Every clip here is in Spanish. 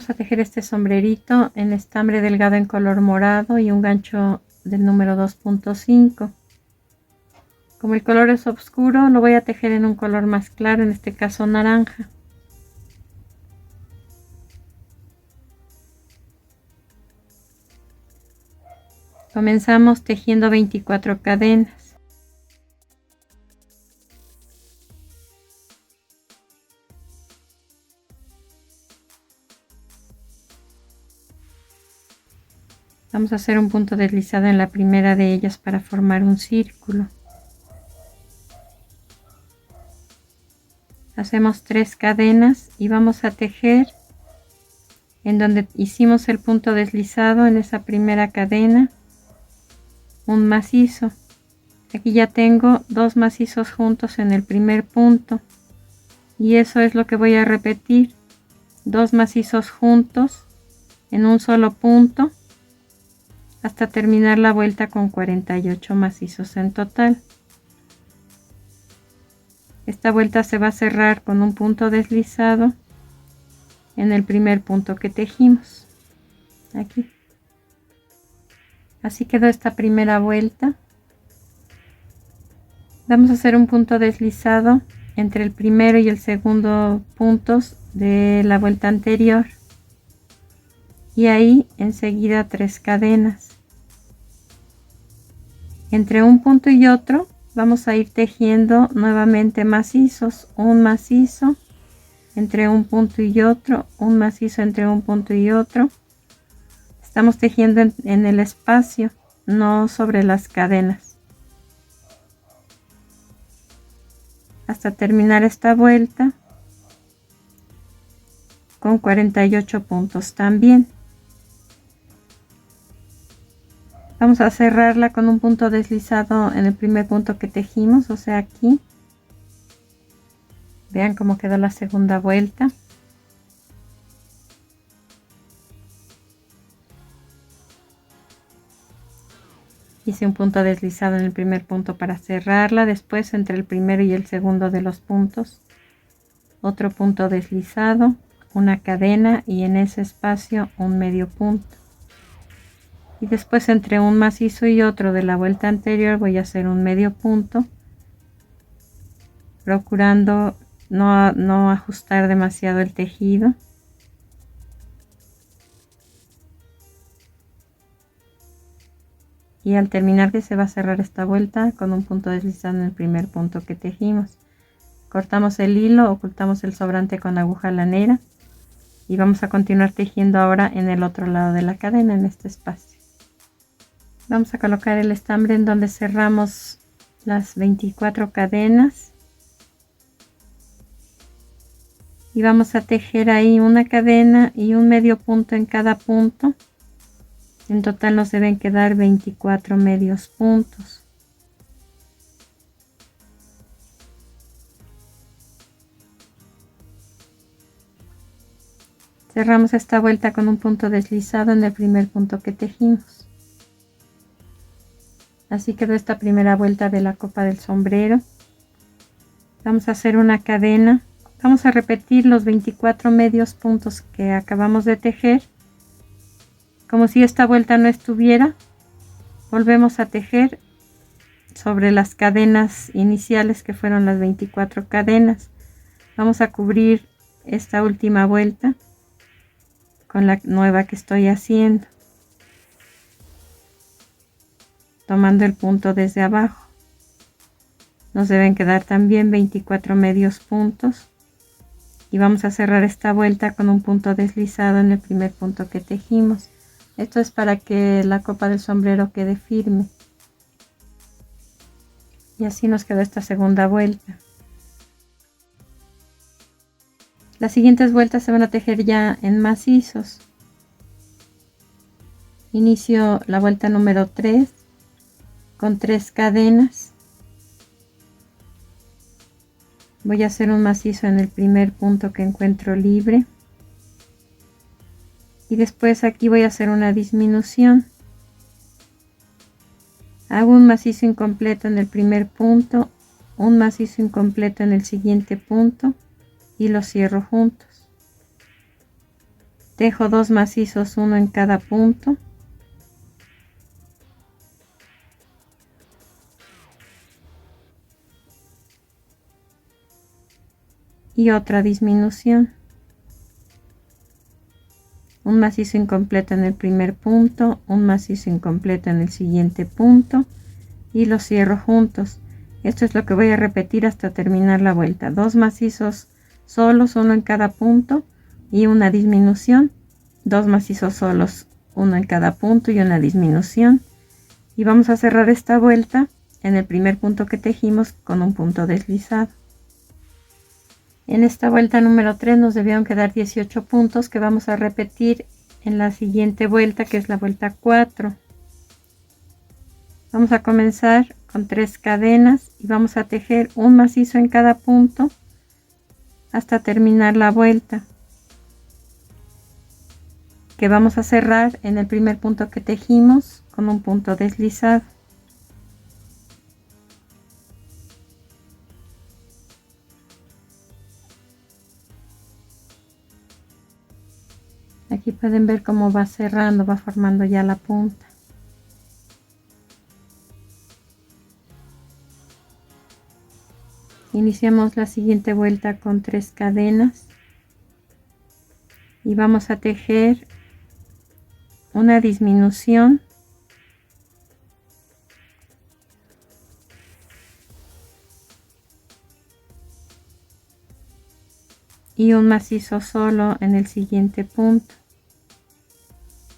Vamos a tejer este sombrerito en estambre delgado en color morado y un gancho del número 2.5. Como el color es oscuro, lo voy a tejer en un color más claro, en este caso naranja. Comenzamos tejiendo 24 cadenas. Vamos a hacer un punto deslizado en la primera de ellas para formar un círculo. Hacemos 3 cadenas y vamos a tejer en donde hicimos el punto deslizado, en esa primera cadena, un macizo. Aquí ya tengo 2 macizos juntos en el primer punto y eso es lo que voy a repetir, 2 macizos juntos en un solo punto hasta terminar la vuelta con 48 macizos en total. Esta vuelta se va a cerrar con un punto deslizado en el primer punto que tejimos, aquí. Así quedó esta primera vuelta. Vamos a hacer un punto deslizado entre el primero y el segundo puntos de la vuelta anterior y ahí enseguida 3 cadenas. Entre un punto y otro vamos a ir tejiendo nuevamente macizos, un macizo entre un punto y otro, un macizo entre un punto y otro. Estamos tejiendo en el espacio, no sobre las cadenas, hasta terminar esta vuelta con 48 puntos también. Vamos a cerrarla con un punto deslizado en el primer punto que tejimos, o sea, aquí. Vean cómo quedó la segunda vuelta. Hice un punto deslizado en el primer punto para cerrarla, después entre el primero y el segundo de los puntos, otro punto deslizado, una cadena y en ese espacio un medio punto. Y después entre un macizo y otro de la vuelta anterior voy a hacer un medio punto, procurando no ajustar demasiado el tejido. Y al terminar que se va a cerrar esta vuelta con un punto deslizado en el primer punto que tejimos. Cortamos el hilo, ocultamos el sobrante con aguja lanera y vamos a continuar tejiendo ahora en el otro lado de la cadena, en este espacio. Vamos a colocar el estambre en donde cerramos las 24 cadenas y vamos a tejer ahí una cadena y un medio punto en cada punto. En total nos deben quedar 24 medios puntos. Cerramos esta vuelta con un punto deslizado en el primer punto que tejimos. Así quedó esta primera vuelta de la copa del sombrero. Vamos a hacer una cadena. Vamos a repetir los 24 medios puntos que acabamos de tejer. Como si esta vuelta no estuviera, volvemos a tejer sobre las cadenas iniciales que fueron las 24 cadenas. Vamos a cubrir esta última vuelta con la nueva que estoy haciendo, tomando el punto desde abajo. Nos deben quedar también 24 medios puntos y vamos a cerrar esta vuelta con un punto deslizado en el primer punto que tejimos. Esto es para que la copa del sombrero quede firme. Y así nos quedó esta segunda vuelta. Las siguientes vueltas se van a tejer ya en macizos. Inicio la vuelta número 3 con 3 cadenas. Voy a hacer un macizo en el primer punto que encuentro libre. Y después aquí voy a hacer una disminución. Hago un macizo incompleto en el primer punto, un macizo incompleto en el siguiente punto y los cierro juntos. Tejo 2 macizos, uno en cada punto. Y otra disminución. Un macizo incompleto en el primer punto, un macizo incompleto en el siguiente punto y los cierro juntos. Esto es lo que voy a repetir hasta terminar la vuelta. 2 macizos solos, uno en cada punto y una disminución. 2 macizos solos, uno en cada punto y una disminución. Y vamos a cerrar esta vuelta en el primer punto que tejimos con un punto deslizado. En esta vuelta número 3 nos debieron quedar 18 puntos que vamos a repetir en la siguiente vuelta, que es la vuelta 4. Vamos a comenzar con 3 cadenas y vamos a tejer un macizo en cada punto hasta terminar la vuelta, que vamos a cerrar en el primer punto que tejimos con un punto deslizado. Aquí pueden ver cómo va cerrando, va formando ya la punta. Iniciamos la siguiente vuelta con 3 cadenas y vamos a tejer una disminución y un macizo solo en el siguiente punto,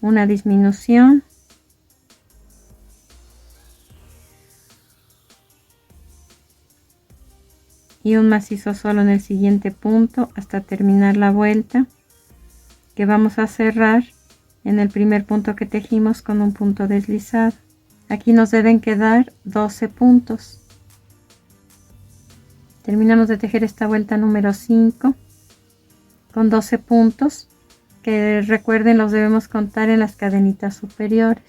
una disminución y un macizo solo en el siguiente punto hasta terminar la vuelta, que vamos a cerrar en el primer punto que tejimos con un punto deslizado. Aquí nos deben quedar 12 puntos. Terminamos de tejer esta vuelta número 5 con 12 puntos, que recuerden los debemos contar en las cadenitas superiores.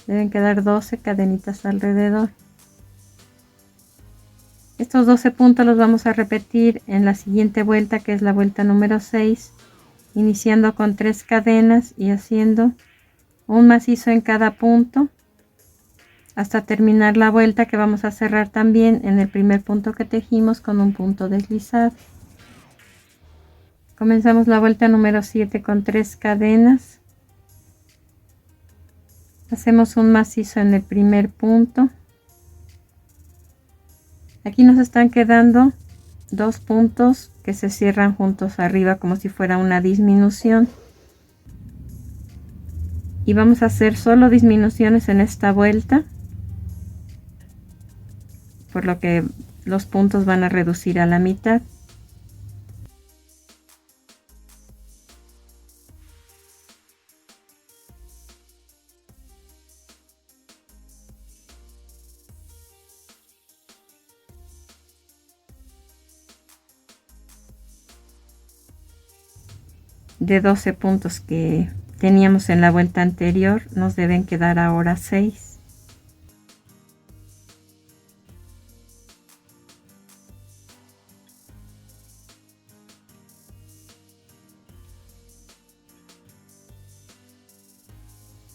Deben quedar 12 cadenitas alrededor. Estos 12 puntos los vamos a repetir en la siguiente vuelta, que es la vuelta número 6, iniciando con 3 cadenas y haciendo un macizo en cada punto hasta terminar la vuelta, que vamos a cerrar también en el primer punto que tejimos con un punto deslizado. Comenzamos la vuelta número 7 con 3 cadenas. Hacemos un macizo en el primer punto. Aquí nos están quedando 2 puntos que se cierran juntos arriba como si fuera una disminución. Y vamos a hacer solo disminuciones en esta vuelta, por lo que los puntos van a reducir a la mitad. De 12 puntos que teníamos en la vuelta anterior, nos deben quedar ahora 6.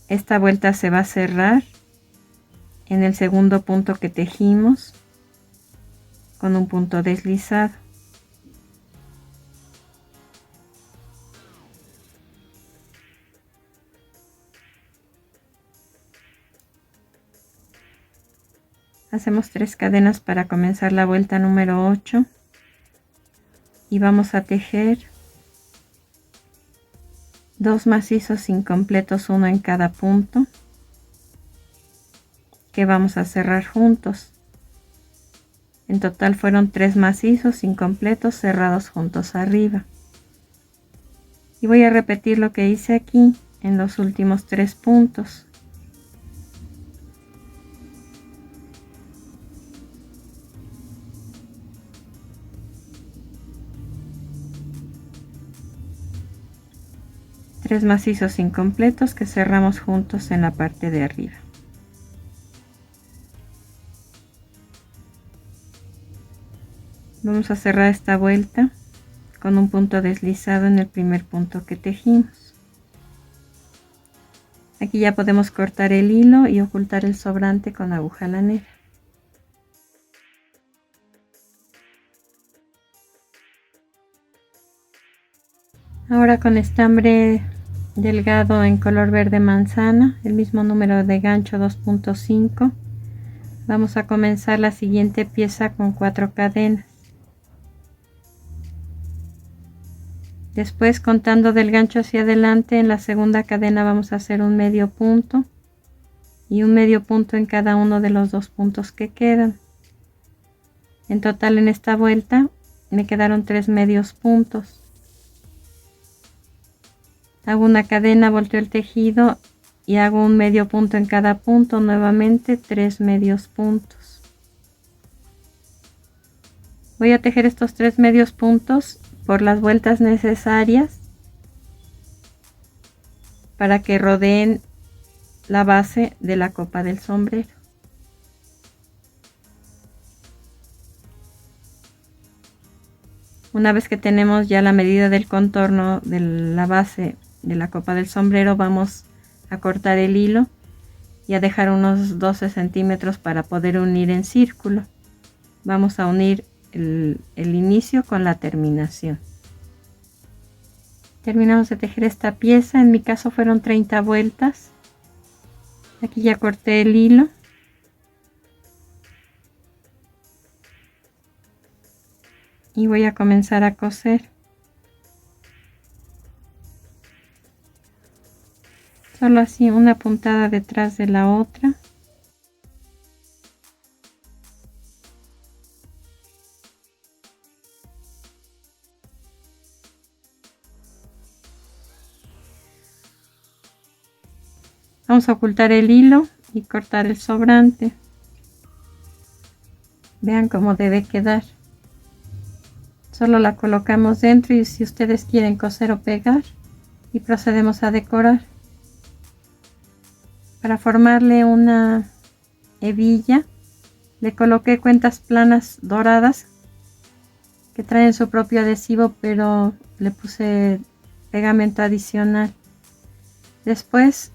Esta vuelta se va a cerrar en el segundo punto que tejimos con un punto deslizado. Hacemos 3 cadenas para comenzar la vuelta número 8 y vamos a tejer 2 macizos incompletos, uno en cada punto, que vamos a cerrar juntos. En total fueron 3 macizos incompletos cerrados juntos arriba. Y voy a repetir lo que hice aquí en los últimos 3 puntos. Tres macizos incompletos que cerramos juntos en la parte de arriba. Vamos a cerrar esta vuelta con un punto deslizado en el primer punto que tejimos. Aquí ya podemos cortar el hilo y ocultar el sobrante con aguja lanera. Ahora con estambre delgado en color verde manzana, el mismo número de gancho 2.5, vamos a comenzar la siguiente pieza con 4 cadenas. Después, contando del gancho hacia adelante, en la segunda cadena vamos a hacer un medio punto y un medio punto en cada uno de los 2 puntos que quedan. En total, en esta vuelta me quedaron 3 medios puntos. Hago una cadena, volteo el tejido y hago un medio punto en cada punto, nuevamente 3 medios puntos. Voy a tejer estos 3 medios puntos por las vueltas necesarias para que rodeen la base de la copa del sombrero. Una vez que tenemos ya la medida del contorno de la base de la copa del sombrero, vamos a cortar el hilo y a dejar unos 12 centímetros para poder unir en círculo. Vamos a unir el inicio con la terminación. Terminamos de tejer esta pieza, en mi caso fueron 30 vueltas. Aquí ya corté el hilo. Y voy a comenzar a coser. Solo así, una puntada detrás de la otra. Vamos a ocultar el hilo y cortar el sobrante. Vean cómo debe quedar. Solo la colocamos dentro y si ustedes quieren coser o pegar, y procedemos a decorar. Para formarle una hebilla, le coloqué cuentas planas doradas que traen su propio adhesivo, pero le puse pegamento adicional. Después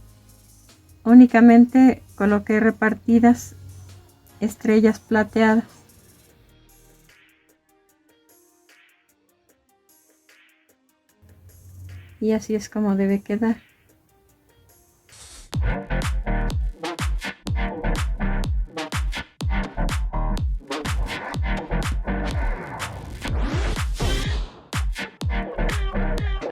únicamente coloqué repartidas estrellas plateadas. Y así es como debe quedar.